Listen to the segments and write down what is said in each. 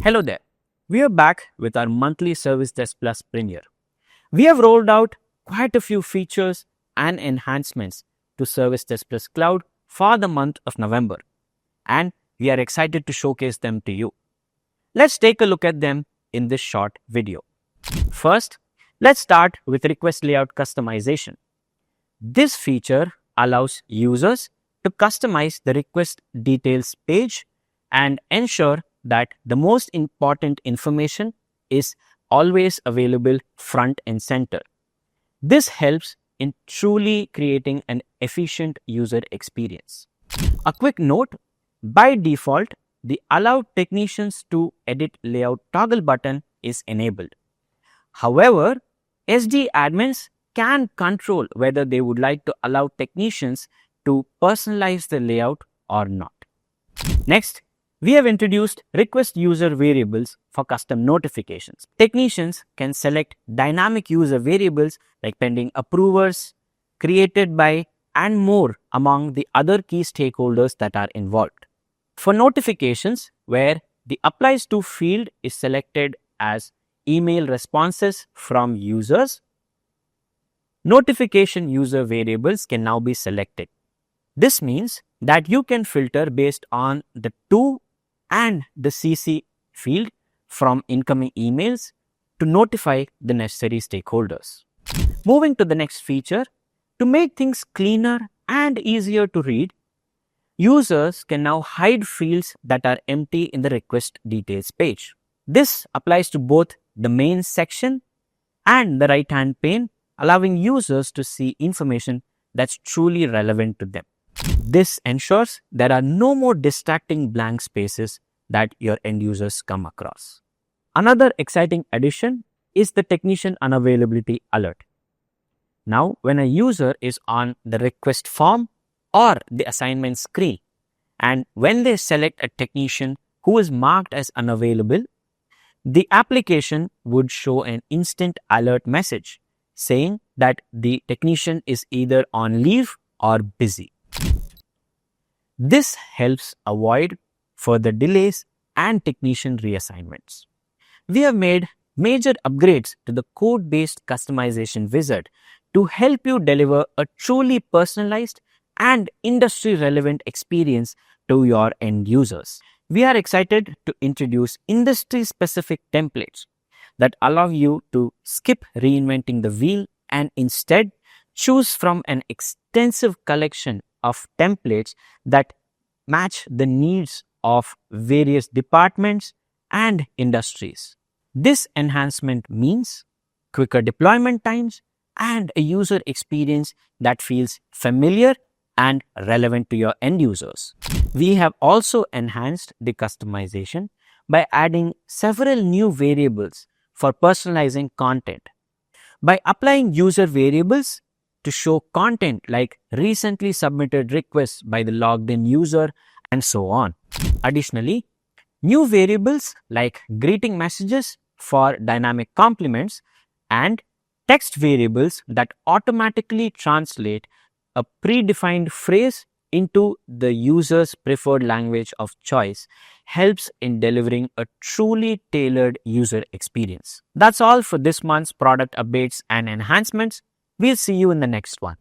Hello there. We are back with our monthly ServiceDesk Plus Premiere. We have rolled out quite a few features and enhancements to ServiceDesk Plus Cloud for the month of November, and we are excited to showcase them to you. Let's take a look at them in this short video. First, let's start with request layout customization. This feature allows users to customize the request details page and ensure that the most important information is always available front and center. This helps in truly creating an efficient user experience. A quick note, by default, the Allow Technicians to Edit Layout toggle button is enabled. However, SD admins can control whether they would like to allow technicians to personalize the layout or not. Next, we have introduced request user variables for custom notifications. Technicians can select dynamic user variables like pending approvers, created by, and more among the other key stakeholders that are involved. For notifications, where the Applies to field is selected as email responses from users, notification user variables can now be selected. This means that you can filter based on the to and the CC field from incoming emails to notify the necessary stakeholders. Moving to the next feature, to make things cleaner and easier to read, users can now hide fields that are empty in the request details page. This applies to both the main section and the right-hand pane, allowing users to see information that's truly relevant to them. This ensures there are no more distracting blank spaces that your end users come across. Another exciting addition is the technician unavailability alert. Now, when a user is on the request form or the assignment screen, and when they select a technician who is marked as unavailable, the application would show an instant alert message saying that the technician is either on leave or busy. This helps avoid further delays and technician reassignments. We have made major upgrades to the code-based customization wizard to help you deliver a truly personalized and industry-relevant experience to your end users. We are excited to introduce industry-specific templates that allow you to skip reinventing the wheel and instead choose from an extensive collection of templates that match the needs of various departments and industries. This enhancement means quicker deployment times and a user experience that feels familiar and relevant to your end users. We have also enhanced the customization by adding several new variables for personalizing content. By applying user variables to show content like recently submitted requests by the logged in user and so on. Additionally, new variables like greeting messages for dynamic compliments and text variables that automatically translate a predefined phrase into the user's preferred language of choice helps in delivering a truly tailored user experience. That's all for this month's product updates and enhancements. We'll see you in the next one.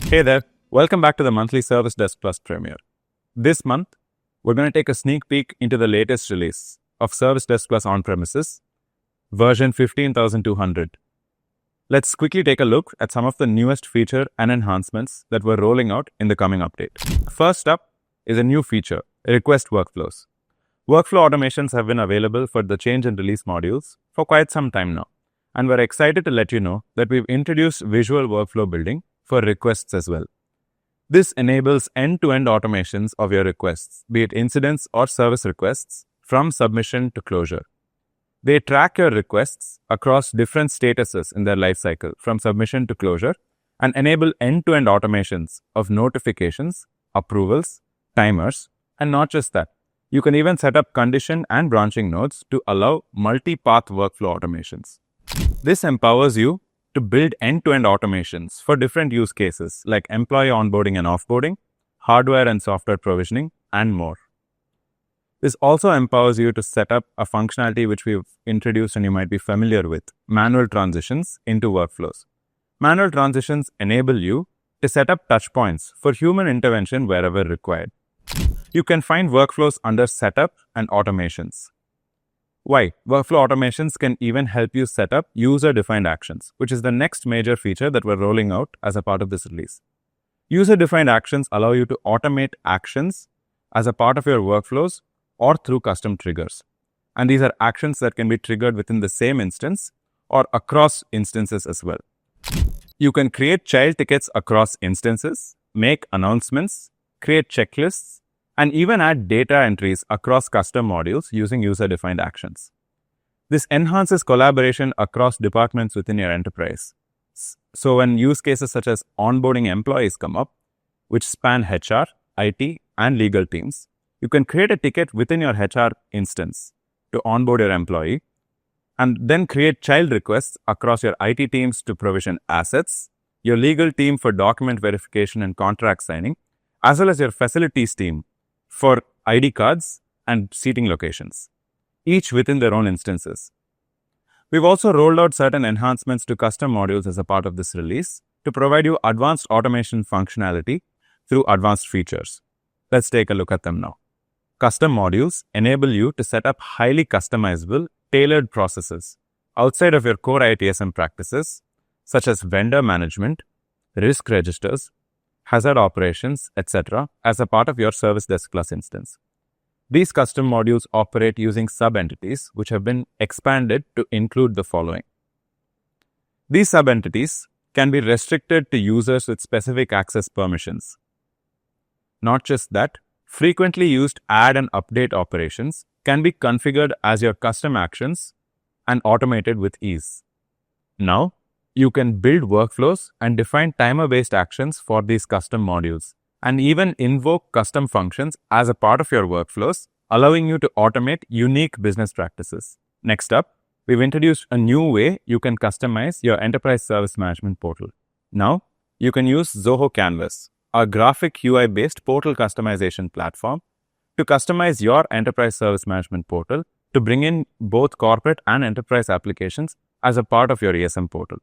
Hey there, welcome back to the monthly ServiceDesk Plus Premiere. This month, we're going to take a sneak peek into the latest release of ServiceDesk Plus on-premises, version 15,200. Let's quickly take a look at some of the newest feature and enhancements that we're rolling out in the coming update. First up is a new feature, request workflows. Workflow automations have been available for the change and release modules for quite some time now, and we're excited to let you know that we've introduced visual workflow building for requests as well. This enables end-to-end automations of your requests, be it incidents or service requests, from submission to closure. They track your requests across different statuses in their lifecycle from submission to closure and enable end-to-end automations of notifications, approvals, timers, and not just that. You can even set up condition and branching nodes to allow multi-path workflow automations. This empowers you to build end-to-end automations for different use cases like employee onboarding and offboarding, hardware and software provisioning, and more. This also empowers you to set up a functionality which we've introduced and you might be familiar with, manual transitions into workflows. Manual transitions enable you to set up touch points for human intervention wherever required. You can find workflows under Setup and Automations. Why? Workflow automations can even help you set up user-defined actions, which is the next major feature that we're rolling out as a part of this release. User-defined actions allow you to automate actions as a part of your workflows or through custom triggers. And these are actions that can be triggered within the same instance or across instances as well. You can create child tickets across instances, make announcements, create checklists, and even add data entries across custom modules using user-defined actions. This enhances collaboration across departments within your enterprise. So when use cases such as onboarding employees come up, which span HR, IT, and legal teams, you can create a ticket within your HR instance to onboard your employee, and then create child requests across your IT teams to provision assets, your legal team for document verification and contract signing, as well as your facilities team for ID cards and seating locations, each within their own instances. We've also rolled out certain enhancements to custom modules as a part of this release to provide you advanced automation functionality through advanced features. Let's take a look at them now. Custom modules enable you to set up highly customizable, tailored processes outside of your core ITSM practices, such as vendor management, risk registers, hazard operations, etc., as a part of your ServiceDesk Plus instance. These custom modules operate using sub-entities, which have been expanded to include the following. These sub-entities can be restricted to users with specific access permissions. Not just that, frequently used add and update operations can be configured as your custom actions and automated with ease. Now, you can build workflows and define timer-based actions for these custom modules, and even invoke custom functions as a part of your workflows, allowing you to automate unique business practices. Next up, we've introduced a new way you can customize your enterprise service management portal. Now, you can use Zoho Canvas, a graphic UI-based portal customization platform, to customize your enterprise service management portal to bring in both corporate and enterprise applications as a part of your ESM portal.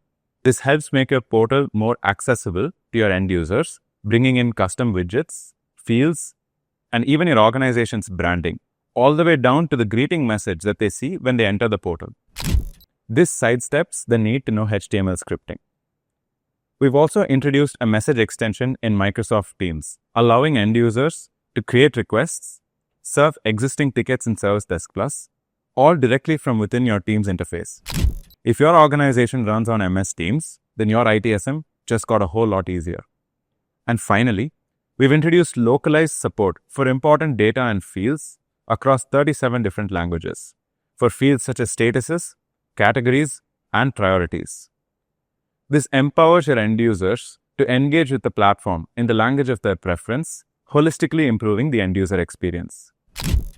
This helps make your portal more accessible to your end users, bringing in custom widgets, fields, and even your organization's branding, all the way down to the greeting message that they see when they enter the portal. This sidesteps the need to know HTML scripting. We've also introduced a message extension in Microsoft Teams, allowing end users to create requests, serve existing tickets in ServiceDesk Plus, all directly from within your Teams interface. If your organization runs on MS Teams, then your ITSM just got a whole lot easier. And finally, we've introduced localized support for important data and fields across 37 different languages, for fields such as statuses, categories, and priorities. This empowers your end users to engage with the platform in the language of their preference, holistically improving the end user experience.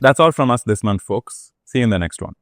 That's all from us this month, folks. See you in the next one.